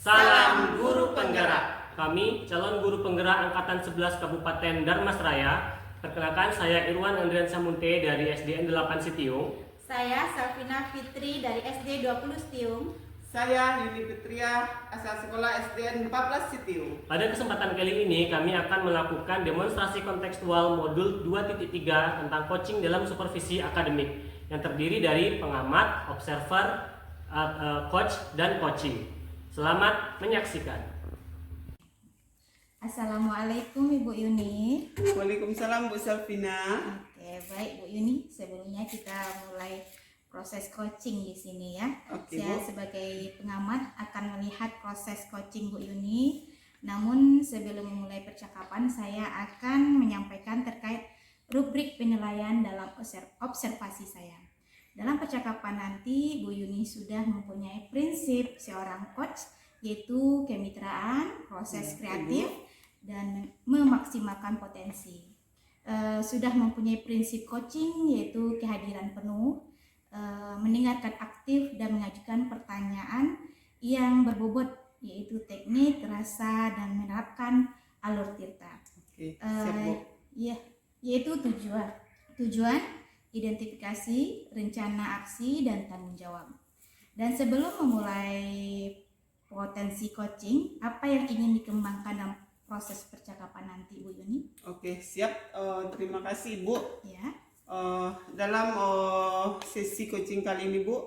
Salam Guru Penggerak. Kami calon guru penggerak Angkatan 11 Kabupaten Darmasraya. Perkenalkan, saya Irwan Andrian Samunte dari SDN 8 Sitiung. Saya Salvina Fitri dari SD 20 Sitiung. Saya Yuni Fitria, asal sekolah SDN 14 Sitiung. Pada kesempatan kali ini kami akan melakukan demonstrasi kontekstual modul 2.3 tentang coaching dalam supervisi akademik yang terdiri dari pengamat, observer, coach, dan coaching. Selamat menyaksikan. Assalamualaikum Ibu Yuni. Waalaikumsalam Bu Salvina. Oke, baik Bu Yuni. Sebelumnya kita mulai proses coaching di sini ya. Oke, Saya Bu. sebagai pengamat akan melihat proses coaching Bu Yuni. Namun sebelum memulai percakapan saya akan menyampaikan terkait rubrik penilaian dalam observasi saya. Dalam percakapan nanti Bu Yuni sudah mempunyai prinsip seorang coach, yaitu kemitraan, proses kreatif, dan memaksimalkan potensi. Sudah mempunyai prinsip coaching, yaitu kehadiran penuh, mendengarkan aktif dan mengajukan pertanyaan yang berbobot, yaitu teknik, rasa, dan menerapkan alur tirta. Oke, siap Bu. Yaitu tujuan, identifikasi, rencana aksi, dan tanggung jawab. Dan sebelum memulai potensi coaching, apa yang ingin dikembangkan dalam proses percakapan nanti Bu Yuni? Oke, siap. Terima kasih Bu. Ya. Dalam sesi coaching kali ini Bu,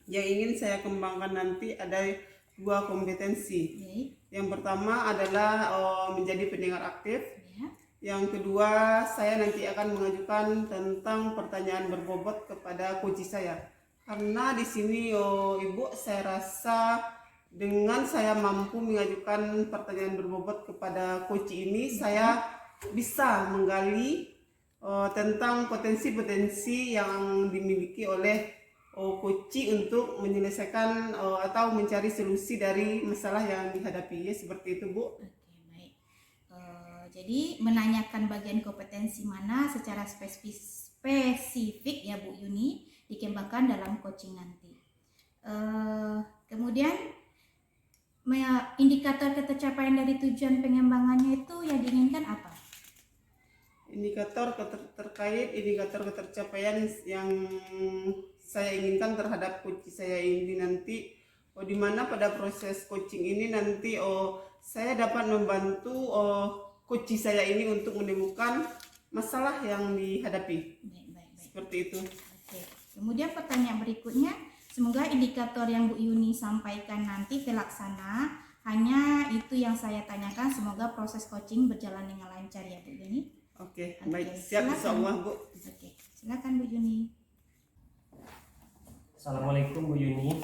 yang ingin saya kembangkan nanti ada dua kompetensi. Baik. Yang pertama adalah menjadi pendengar aktif. Ya. Yang kedua, saya nanti akan mengajukan tentang pertanyaan berbobot kepada coach saya. Karena di sini Ibu, saya rasa dengan saya mampu mengajukan pertanyaan berbobot kepada coach ini, saya bisa menggali tentang potensi-potensi yang dimiliki oleh coach untuk menyelesaikan atau mencari solusi dari masalah yang dihadapi. Ya, seperti itu Bu. Oke, baik. Jadi menanyakan bagian kompetensi mana secara spesifik ya Bu Yuni dikembangkan dalam coaching nanti. Kemudian indikator ketercapaian dari tujuan pengembangannya itu yang diinginkan apa? Indikator ketercapaian yang saya inginkan terhadap coach saya ini nanti, di mana pada proses coaching ini nanti saya dapat membantu coach saya ini untuk menemukan masalah yang dihadapi. Baik. Seperti itu. Oke. Kemudian pertanyaan berikutnya, semoga indikator yang Bu Yuni sampaikan nanti terlaksana. Hanya itu yang saya tanyakan, semoga proses coaching berjalan dengan lancar ya Bu Yuni. Oke, Oke, baik, siap insyaallah Bu. Oke, silakan Bu Yuni. Assalamualaikum Bu Yuni.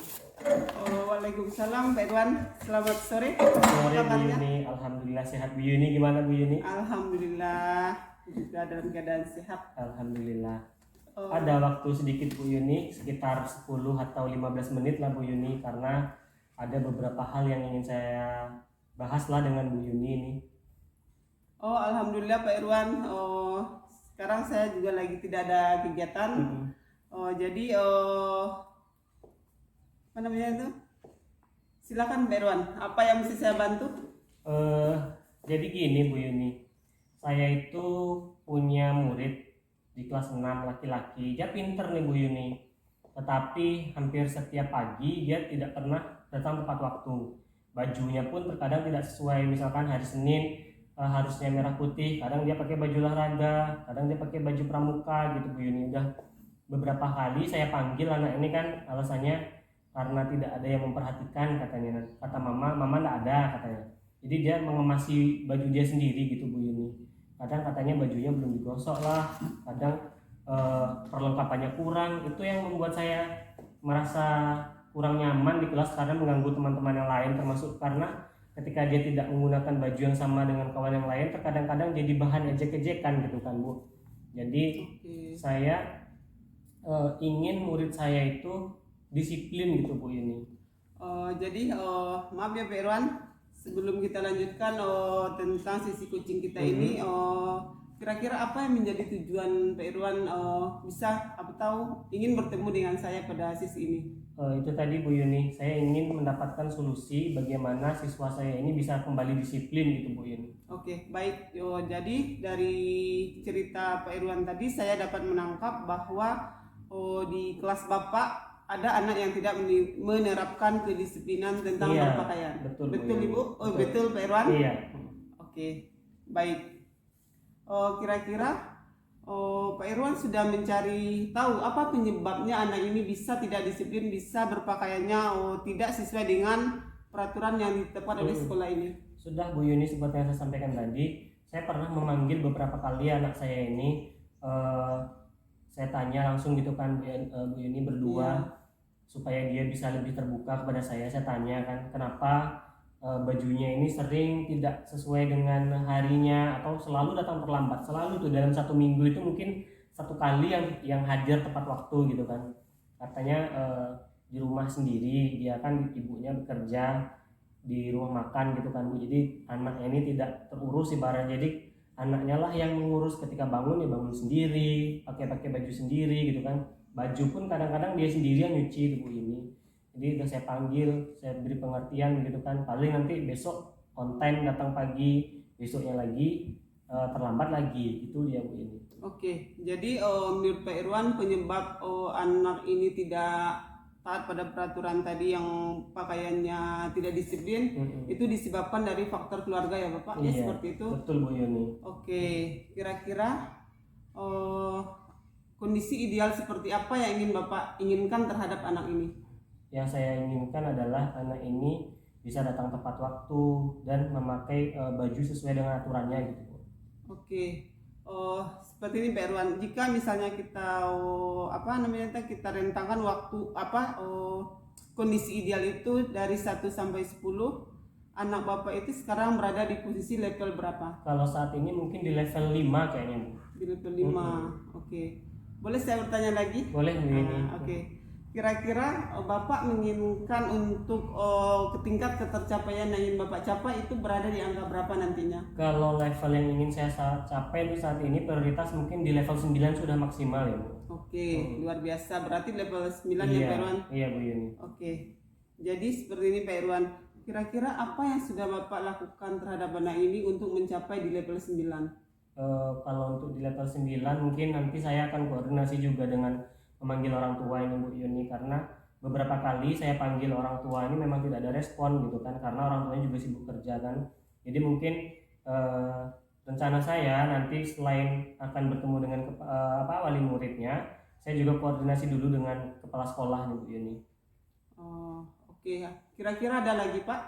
Waalaikumsalam Pak Irwan. Selamat sore. Sore Bu Kabarnya? Yuni. Alhamdulillah sehat Bu Yuni. Gimana Bu Yuni? Alhamdulillah juga dalam keadaan sehat. Alhamdulillah. Ada waktu sedikit Bu Yuni, sekitar 10 atau 15 menit lah Bu Yuni, karena ada beberapa hal yang ingin saya bahas lah dengan Bu Yuni ini. Alhamdulillah Pak Irwan. Sekarang saya juga lagi tidak ada kegiatan. Jadi apa namanya itu? Silakan Pak Irwan. Apa yang mesti saya bantu? Jadi gini Bu Yuni, saya itu punya murid di kelas 6 laki-laki. Dia pinter nih Bu Yuni, tetapi hampir setiap pagi dia tidak pernah datang tepat waktu. Bajunya pun terkadang tidak sesuai. Misalkan hari Senin harusnya merah putih, kadang dia pakai baju olahraga, kadang dia pakai baju pramuka gitu Bu Yuni. Udah beberapa kali saya panggil anak ini, kan alasannya karena tidak ada yang memperhatikan katanya. Kata mama tidak ada katanya. Jadi dia mengemasi baju dia sendiri gitu Bu Yuni. Kadang katanya bajunya belum digosok lah, kadang perlengkapannya kurang. Itu yang membuat saya merasa kurang nyaman di kelas karena mengganggu teman-teman yang lain, termasuk karena ketika dia tidak menggunakan baju yang sama dengan kawan yang lain, terkadang-kadang jadi bahan ejek-ejekan gitu kan Bu. Jadi saya ingin murid saya itu disiplin gitu Bu Yuni. Jadi maaf ya Pak Irwan, sebelum kita lanjutkan tentang sisi coaching kita ini, kira-kira apa yang menjadi tujuan Pak Irwan bisa atau ingin bertemu dengan saya pada sesi ini? Itu tadi Bu Yuni, saya ingin mendapatkan solusi bagaimana siswa saya ini bisa kembali disiplin gitu Bu Yuni. Oke, baik. Jadi dari cerita Pak Irwan tadi saya dapat menangkap bahwa di kelas Bapak ada anak yang tidak menerapkan kedisiplinan tentang Iya, berpakaian. betul, Bu Betul Yuni. Ibu? Betul. Betul Pak Irwan? Iya. Oke, baik. Kira-kira Pak Irwan sudah mencari tahu apa penyebabnya anak ini bisa tidak disiplin, bisa berpakaiannya tidak sesuai dengan peraturan yang ditetapkan oleh sekolah ini. Sudah Bu Yuni, seperti yang saya sampaikan tadi, saya pernah memanggil beberapa kali anak saya ini. Saya tanya langsung gitu kan Bu Yuni berdua, supaya dia bisa lebih terbuka kepada saya. Saya tanya kan kenapa bajunya ini sering tidak sesuai dengan harinya atau selalu datang terlambat, selalu tuh dalam 1 minggu itu mungkin 1 kali yang hadir tepat waktu gitu kan. Katanya di rumah sendiri, dia kan ibunya bekerja di rumah makan gitu kan Bu, jadi anaknya ini tidak terurus ibaratnya. Jadi anaknya lah yang mengurus, ketika bangun ya bangun sendiri, pakai baju sendiri gitu kan. Baju pun kadang-kadang dia sendiri yang nyuci Bu ini. Jadi udah saya panggil, saya beri pengertian gitu kan, paling nanti besok on time datang pagi, besoknya lagi terlambat lagi, itu dia Bu ini. Oke, jadi menurut Pak Irwan penyebab anak ini tidak taat pada peraturan tadi yang pakaiannya tidak disiplin itu disebabkan dari faktor keluarga ya Bapak? Ya Iya, seperti itu. betul Bu Yuni. Oke, kira-kira kondisi ideal seperti apa yang ingin Bapak inginkan terhadap anak ini? Yang saya inginkan adalah anak ini bisa datang tepat waktu dan memakai baju sesuai dengan aturannya gitu Bu. Oke, seperti ini Pak Irwan. Jika misalnya kita kita rentangkan waktu kondisi ideal itu dari 1 sampai 10, anak Bapak itu sekarang berada di posisi level berapa? Kalau saat ini mungkin di level 5 kayaknya Bu. Di level 5. Oke. Boleh saya bertanya lagi? Boleh Bu ini. Oke. Kira-kira Bapak menginginkan untuk tingkat ketercapaian yang ingin Bapak capai itu berada di angka berapa nantinya? Kalau level yang ingin saya capai untuk saat ini prioritas mungkin di level 9 sudah maksimal ya Bu. Oke, luar biasa. Berarti level 9 ya Iya, Pak Irwan? iya Bu Yuni. Oke. Jadi seperti ini Pak Irwan. Kira-kira apa yang sudah Bapak lakukan terhadap anak ini untuk mencapai di level 9? Kalau untuk di level 9 mungkin nanti saya akan koordinasi juga dengan memanggil orang tua ini Bu Yuni, karena beberapa kali saya panggil orang tua ini memang tidak ada respon gitu kan, karena orang tuanya juga sibuk kerja kan. Jadi mungkin rencana saya nanti selain akan bertemu dengan wali muridnya, saya juga koordinasi dulu dengan kepala sekolah nih Bu Yuni. Oke. Kira-kira ada lagi Pak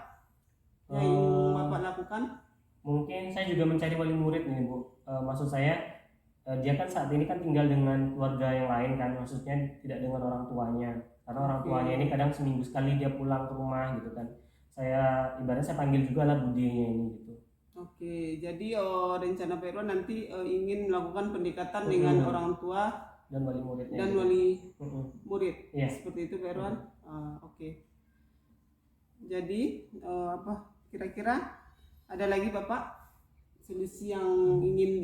yang ingin Bapak lakukan? Mungkin saya juga mencari wali murid nih Bu. Maksud saya dia kan saat ini kan tinggal dengan keluarga yang lain kan, maksudnya tidak dengan orang tuanya, karena orang tuanya ini kadang seminggu sekali dia pulang ke rumah gitu kan. Ibaratnya saya panggil juga lah budinya ini gitu. Oke, jadi rencana Pak Irwan nanti ingin melakukan pendekatan dengan orang tua dan wali muridnya dan gitu. wali murid. Iya. Seperti itu Pak Irwan. Oke. Jadi kira-kira ada lagi Bapak solusi yang ingin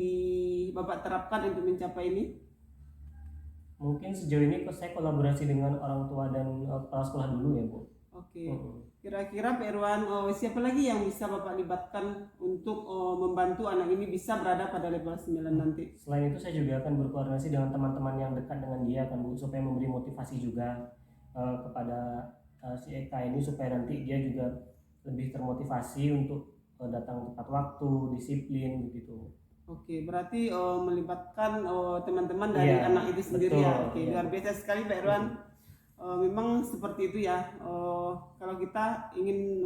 Bapak terapkan untuk mencapai ini? Mungkin sejauh ini saya kolaborasi dengan orang tua dan kepala sekolah dulu ya Bu. Oke. Kira-kira Pak Irwan, siapa lagi yang bisa Bapak libatkan untuk membantu anak ini bisa berada pada level 9 nanti? Selain itu saya juga akan berkoordinasi dengan teman-teman yang dekat dengan dia kan Bu, supaya memberi motivasi juga kepada si Eka ini, supaya nanti dia juga lebih termotivasi untuk datang tepat waktu, disiplin begitu. Oke, berarti melibatkan teman-teman dari anak itu sendiri. Betul, ya. Oke, luar biasa sekali Pak Irwan. Memang seperti itu ya. Kalau kita ingin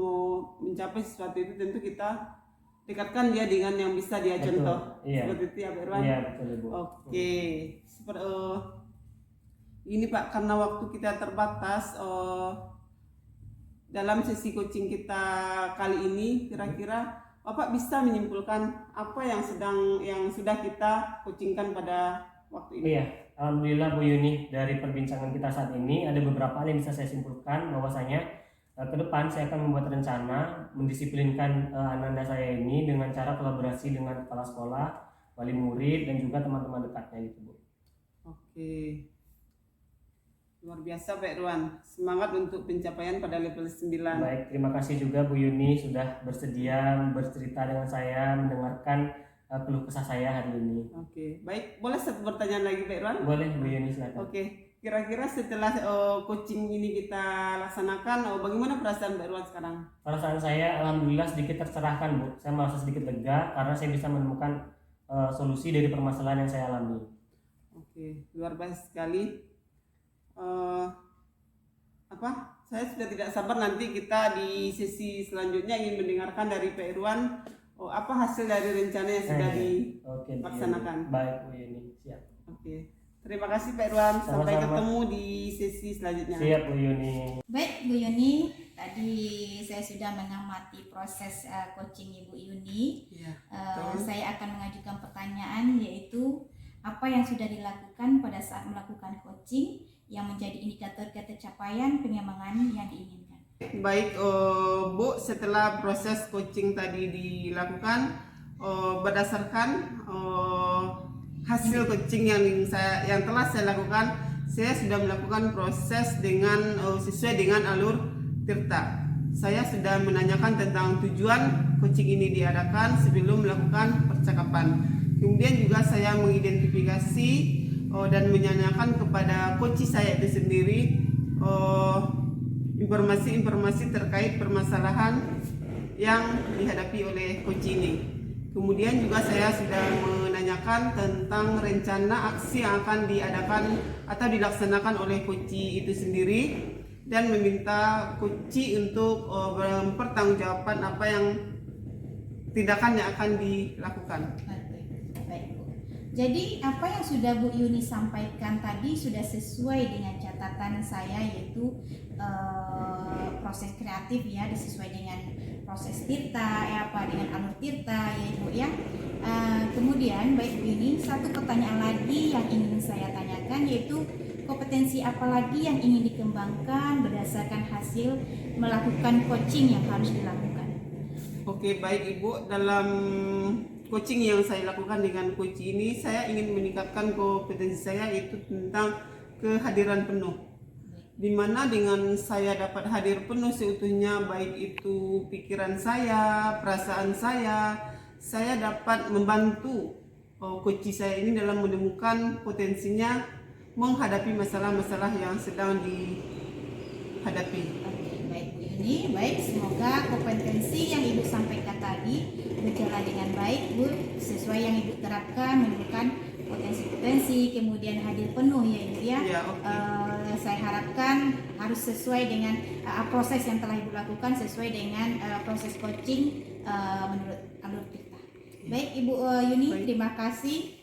mencapai sesuatu itu tentu kita dekatkan dia dengan yang bisa dia contoh. Seperti itu ya Pak Irwan. Iya, betul Bu. Oke. Ini Pak, karena waktu kita terbatas, dalam sesi coaching kita kali ini kira-kira Bapak bisa menyimpulkan apa yang sudah kita coachingkan pada waktu ini? Iya, alhamdulillah Bu Yuni, dari perbincangan kita saat ini ada beberapa hal yang bisa saya simpulkan, bahwasanya ke depan saya akan membuat rencana mendisiplinkan anak-anak saya ini dengan cara kolaborasi dengan kepala sekolah, wali murid dan juga teman-teman dekatnya gitu Bu. Oke. Luar biasa Pak Irwan. Semangat untuk pencapaian pada level 9. Baik, terima kasih juga Bu Yuni sudah bersedia bercerita dengan saya, mendengarkan keluh kesah saya hari ini. Oke, baik. Boleh satu pertanyaan lagi Pak Irwan? Boleh Bu Yuni, silakan. Oke, kira-kira setelah coaching ini kita laksanakan, bagaimana perasaan Pak Irwan sekarang? Perasaan saya alhamdulillah sedikit tercerahkan Bu. Saya merasa sedikit lega karena saya bisa menemukan solusi dari permasalahan yang saya alami. Oke, luar biasa sekali. Saya sudah tidak sabar nanti kita di sesi selanjutnya ingin mendengarkan dari Pak Irwan apa hasil dari rencana yang sudah Oke, Bu dilaksanakan. Yuni. Baik Bu Yuni, siap. Oke, terima kasih Pak Irwan. Sampai Sama-sama. ketemu di sesi selanjutnya. Siap Bu Yuni. Baik Bu Yuni, tadi saya sudah mengamati proses coaching Ibu Yuni. Iya. Saya akan mengajukan pertanyaan, yaitu apa yang sudah dilakukan pada saat melakukan coaching yang menjadi indikator ketercapaian pengembangan yang diinginkan. Baik Bu, setelah proses coaching tadi dilakukan, berdasarkan hasil coaching yang telah saya lakukan, saya sudah melakukan proses dengan sesuai dengan alur Tirta. Saya sudah menanyakan tentang tujuan coaching ini diadakan sebelum melakukan percakapan. Kemudian juga saya mengidentifikasi dan menanyakan kepada coach saya itu sendiri informasi-informasi terkait permasalahan yang dihadapi oleh coach ini. Kemudian juga saya sudah menanyakan tentang rencana aksi yang akan diadakan atau dilaksanakan oleh coach itu sendiri dan meminta coach untuk mempertanggungjawabkan apa yang tindakan yang akan dilakukan. Baik Bu. Jadi apa yang sudah Bu Yuni sampaikan tadi sudah sesuai dengan catatan saya, yaitu proses kreatif ya, sesuai dengan proses Tirta dengan alur Tirta ya Ibu ya. Kemudian baik Bu Yuni, satu pertanyaan lagi yang ingin saya tanyakan, yaitu kompetensi apa lagi yang ingin dikembangkan berdasarkan hasil melakukan coaching yang harus dilakukan. Oke, baik Ibu, dalam coaching yang saya lakukan dengan coach ini, saya ingin meningkatkan kompetensi saya itu tentang kehadiran penuh. Dimana dengan saya dapat hadir penuh seutuhnya, baik itu pikiran saya, perasaan saya dapat membantu coach saya ini dalam menemukan potensinya menghadapi masalah-masalah yang sedang dihadapi. Baik Bu Yuni, baik, semoga kompetensi yang Ibu sampaikan tadi berjalan dengan baik Bu, sesuai yang Ibu terapkan, menemukan potensi-potensi, kemudian hadir penuh ya Ibu ya. Ya, okay. Saya harapkan harus sesuai dengan proses yang telah Ibu lakukan, sesuai dengan proses coaching menurut alur kita. Baik Ibu Yuni, baik. Terima kasih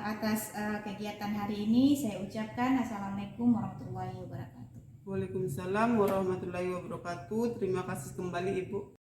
atas kegiatan hari ini. Saya ucapkan Assalamualaikum warahmatullahi wabarakatuh. Waalaikumsalam warahmatullahi wabarakatuh. Terima kasih kembali Ibu.